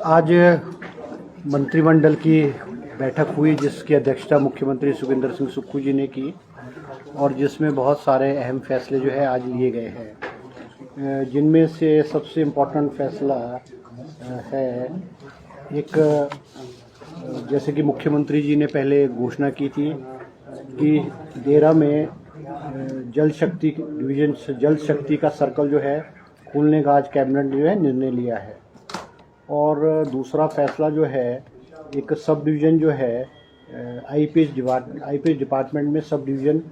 आज मंत्रिमंडल की बैठक हुई जिसकी अध्यक्षता मुख्यमंत्री सुखविंदर सिंह सुक्खू जी ने की और जिसमें बहुत सारे अहम फैसले जो है आज लिए गए हैं, जिनमें से सबसे इम्पोर्टेंट फैसला है एक, जैसे कि मुख्यमंत्री जी ने पहले घोषणा की थी कि देरा में जल शक्ति डिवीजन जल शक्ति का सर्कल जो है खोलने का आज कैबिनेट ने जो है निर्णय लिया है। और दूसरा फैसला जो है एक सब डिवीज़न जो है आईपीएस डिपार्टमेंट में सब डिवीज़न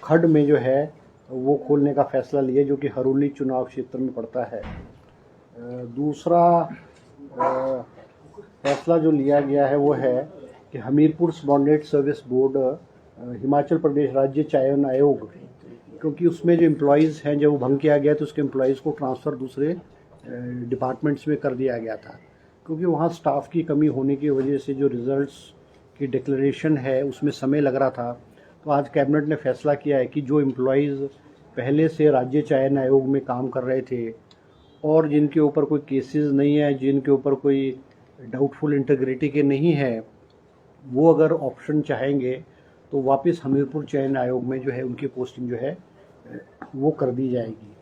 खड में जो है वो खोलने का फैसला लिया जो कि हरोली चुनाव क्षेत्र में पड़ता है। दूसरा फैसला जो लिया गया है वो है कि Hamirpur subordinate service board Himachal Pradesh राज्य चयन आयोग, क्योंकि उसमें जो एम्प्लॉयज़ हैं जब वो भंग किया गया तो उसके एम्प्लॉयज़ को ट्रांसफ़र दूसरे डिपार्टमेंट्स में कर दिया गया था, क्योंकि वहाँ स्टाफ की कमी होने की वजह से जो रिज़ल्ट्स की डिक्लेरेशन है उसमें समय लग रहा था। तो आज कैबिनेट ने फैसला किया है कि जो एम्प्लॉयज़ पहले से राज्य चयन आयोग में काम कर रहे थे और जिनके ऊपर कोई केसेस नहीं है, जिनके ऊपर कोई डाउटफुल इंटीग्रिटी के नहीं है, वो अगर ऑप्शन चाहेंगे तो वापस हमीरपुर चयन आयोग में जो है उनकी पोस्टिंग जो है वो कर दी जाएगी।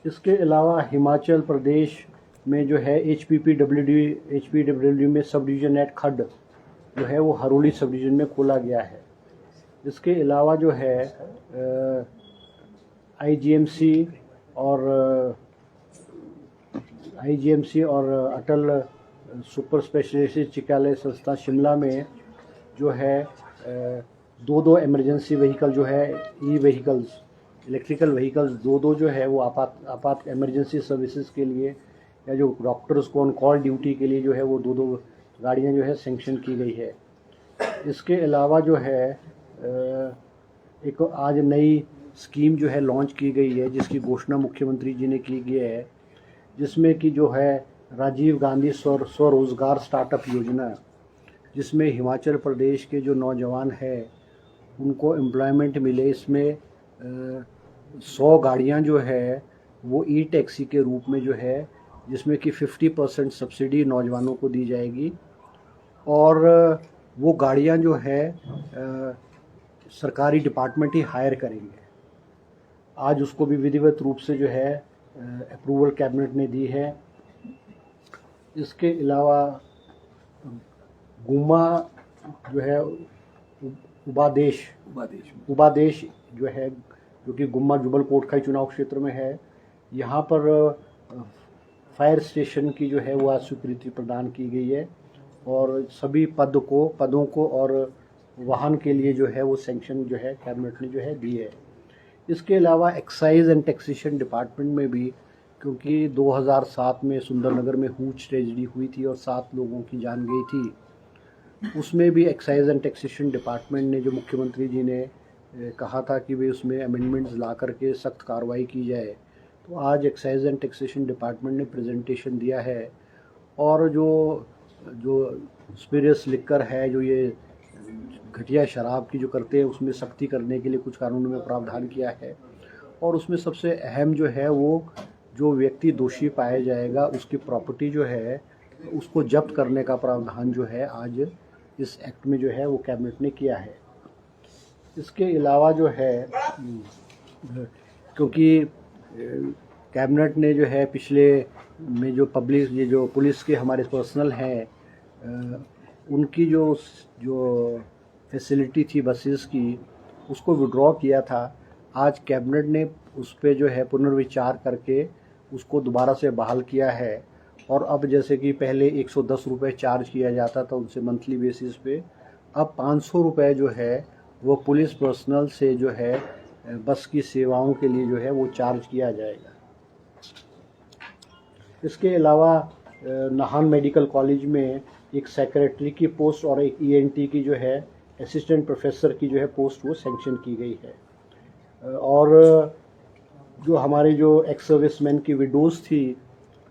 इसके अलावा हिमाचल प्रदेश में जो है एचपीडब्ल्यूडी में सब डिवीज़न एट खड जो है वो हरोली सब डिवीज़न में खोला गया है। इसके अलावा जो है आईजीएमसी और अटल सुपर स्पेशलिटी चिकित्सालय संस्था शिमला में जो है दो इमरजेंसी व्हीकल जो है ई व्हीकल्स इलेक्ट्रिकल व्हीकल्स दो जो है वो आपात इमरजेंसी सर्विसेज के लिए या जो डॉक्टर्स को ऑन कॉल ड्यूटी के लिए जो है वो दो गाड़ियां जो है सैंक्शन की गई है। इसके अलावा जो है एक आज नई स्कीम जो है लॉन्च की गई है जिसकी घोषणा मुख्यमंत्री जी ने की गई है, जिसमें कि जो है राजीव गांधी स्वरोजगार स्टार्टअप योजना, जिसमें हिमाचल प्रदेश के जो नौजवान हैं उनको एम्प्लॉयमेंट मिले। इसमें 100 गाड़ियां जो है वो ई टैक्सी के रूप में जो है जिसमें कि 50% सब्सिडी नौजवानों को दी जाएगी और वो गाड़ियां जो है सरकारी डिपार्टमेंट ही हायर करेंगे। आज उसको भी विधिवत रूप से जो है अप्रूवल कैबिनेट ने दी है। इसके अलावा गुम्मा जो है उबादेश जो है जो कि गुम्मा जुबल कोटखाई चुनाव क्षेत्र में है, यहाँ पर फायर स्टेशन की जो है वो आज स्वीकृति प्रदान की गई है और सभी पदों को और वाहन के लिए जो है वो सैंक्शन जो है कैबिनेट ने जो है दी है। इसके अलावा एक्साइज एंड टैक्सेशन डिपार्टमेंट में भी, क्योंकि 2007 में सुंदरनगर में हुच ट्रेजेडी हुई थी और 7 लोगों की जान गई थी, उसमें भी एक्साइज एंड टैक्सेशन डिपार्टमेंट ने जो मुख्यमंत्री जी ने कहा था कि वे उसमें अमेंडमेंट्स ला करके सख्त कार्रवाई की जाए, तो आज एक्साइज एंड टैक्सेशन डिपार्टमेंट ने प्रेजेंटेशन दिया है और जो स्पिरिट्स लिकर है, जो ये घटिया शराब की जो करते हैं उसमें सख्ती करने के लिए कुछ कानूनों में प्रावधान किया है और उसमें सबसे अहम जो है वो जो व्यक्ति दोषी पाया जाएगा उसकी प्रॉपर्टी जो है उसको जब्त करने का प्रावधान जो है आज इस एक्ट में जो है वो कैबिनेट ने किया है। इसके अलावा जो है क्योंकि कैबिनेट ने जो है पिछले में जो पुलिस के हमारे पर्सनल हैं उनकी जो फैसिलिटी थी बसेस की उसको विड्रॉ किया था, आज कैबिनेट ने उस पर जो है पुनर्विचार करके उसको दोबारा से बहाल किया है और अब जैसे कि पहले 110 रुपये चार्ज किया जाता था उनसे मंथली बेसिस पे, अब 500 रुपये जो है वो पुलिस पर्सनल से जो है बस की सेवाओं के लिए जो है वो चार्ज किया जाएगा। इसके अलावा नाहन मेडिकल कॉलेज में एक सेक्रेटरी की पोस्ट और एक ईएनटी की जो है असिस्टेंट प्रोफेसर की जो है पोस्ट वो सैंक्शन की गई है। और जो हमारे जो एक्स सर्विसमैन की विडोज़ थी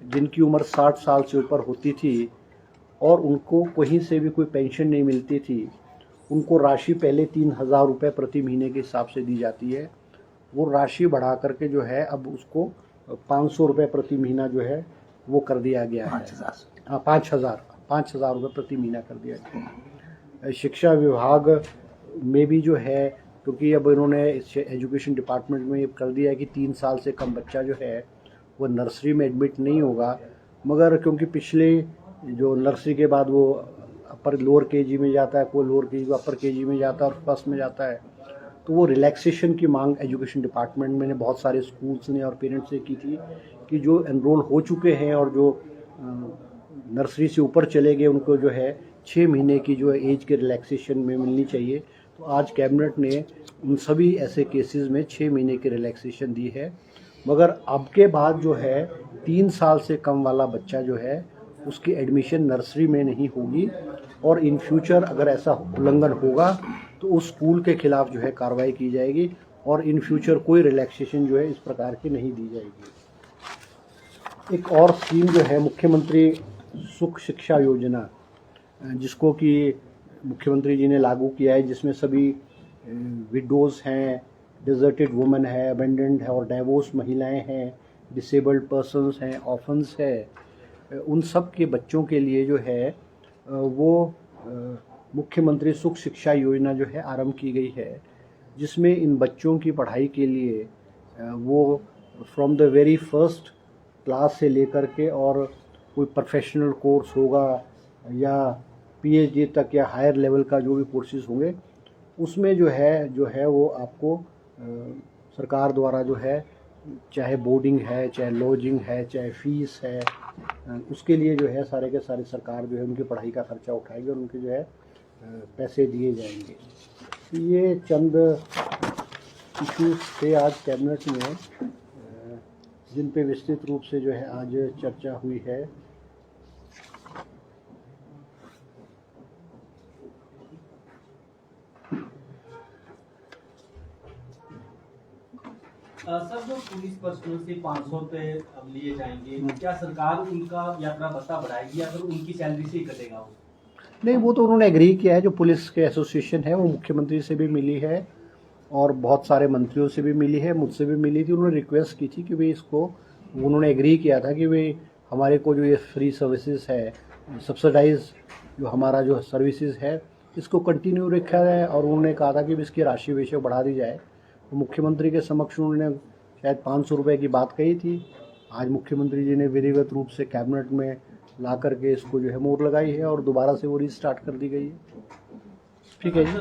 जिनकी उम्र 60 साल से ऊपर होती थी और उनको कहीं से भी कोई पेंशन नहीं मिलती थी, उनको राशि पहले 3,000 रुपये प्रति महीने के हिसाब से दी जाती है, वो राशि बढ़ा करके जो है अब उसको 500 रुपये प्रति महीना जो है वो कर दिया गया है। 5,000 रुपये प्रति महीना कर दिया गया है। शिक्षा विभाग में भी जो है, क्योंकि अब इन्होंने एजुकेशन डिपार्टमेंट में ये कर दिया है कि 3 साल से कम बच्चा जो है वो नर्सरी में एडमिट नहीं होगा, मगर क्योंकि पिछले जो नर्सरी के बाद वो अपर लोअर केजी में जाता है, कोई लोअर केजी अपर केजी में जाता है और फर्स्ट में जाता है, तो वो रिलैक्सेशन की मांग एजुकेशन डिपार्टमेंट में ने बहुत सारे स्कूल्स ने और पेरेंट्स से की थी कि जो एनरोल हो चुके हैं और जो नर्सरी से ऊपर चले गए उनको जो है 6 महीने की जो एज के रिलैक्सेशन में मिलनी चाहिए। तो आज कैबिनेट ने उन सभी ऐसे केसेस में 6 महीने की रिलैक्सेशन दी है। मगर अब के बाद जो है 3 साल से कम वाला बच्चा जो है उसकी एडमिशन नर्सरी में नहीं होगी, और इन फ्यूचर अगर ऐसा उल्लंघन होगा तो उस स्कूल के खिलाफ जो है कार्रवाई की जाएगी और इन फ्यूचर कोई रिलैक्सेशन जो है इस प्रकार की नहीं दी जाएगी। एक और स्कीम जो है मुख्यमंत्री सुख शिक्षा योजना, जिसको कि मुख्यमंत्री जी ने लागू किया है, जिसमें सभी विडोज़ हैं, डिजर्टेड वुमेन है, अबेंडेंड है और डाइवोर्स महिलाएं हैं, डिसेबल्ड पर्सन्स हैं, ऑर्फन्स है, उन सब के बच्चों के लिए जो है वो मुख्यमंत्री सुख शिक्षा योजना जो है आरंभ की गई है, जिसमें इन बच्चों की पढ़ाई के लिए वो from the very first class से लेकर के और कोई प्रोफेशनल कोर्स होगा या पीएचडी तक या हायर लेवल का जो भी कोर्सेज होंगे, उसमें जो है वो आपको सरकार द्वारा जो है, चाहे बोर्डिंग है, चाहे लॉजिंग है, चाहे फीस है, उसके लिए जो है सारे के सारे सरकार जो है उनकी पढ़ाई का खर्चा उठाएगी और उनके जो है पैसे दिए जाएंगे। ये चंद इश्यूज थे आज कैबिनेट में, जिन पे विस्तृत रूप से जो है आज चर्चा हुई है। सर, जो पुलिस पर्सनल से 500 रुपये अब लिए जाएंगे, क्या सरकार उनका यात्रा भत्ता बढ़ाएगी या फिर उनकी सैलरी से ही कटेगा वो? नहीं, वो तो उन्होंने एग्री किया है। जो पुलिस के एसोसिएशन है वो मुख्यमंत्री से भी मिली है और बहुत सारे मंत्रियों से भी मिली है, मुझसे भी मिली थी। उन्होंने रिक्वेस्ट की थी कि भाई इसको, उन्होंने एग्री किया था कि भाई हमारे को जो ये फ्री सर्विसेज है, सब्सिडाइज जो हमारा जो सर्विसेज है, इसको कंटिन्यू रखा जाए, और उन्होंने कहा था कि इसकी राशि बेशक बढ़ा दी जाए। तो मुख्यमंत्री के समक्ष उन्होंने शायद 500 रुपये की बात कही थी। आज मुख्यमंत्री जी ने विधिवत रूप से कैबिनेट में ला करके इसको जो है मोहर लगाई है और दोबारा से वो रीस्टार्ट कर दी गई है। ठीक है जी।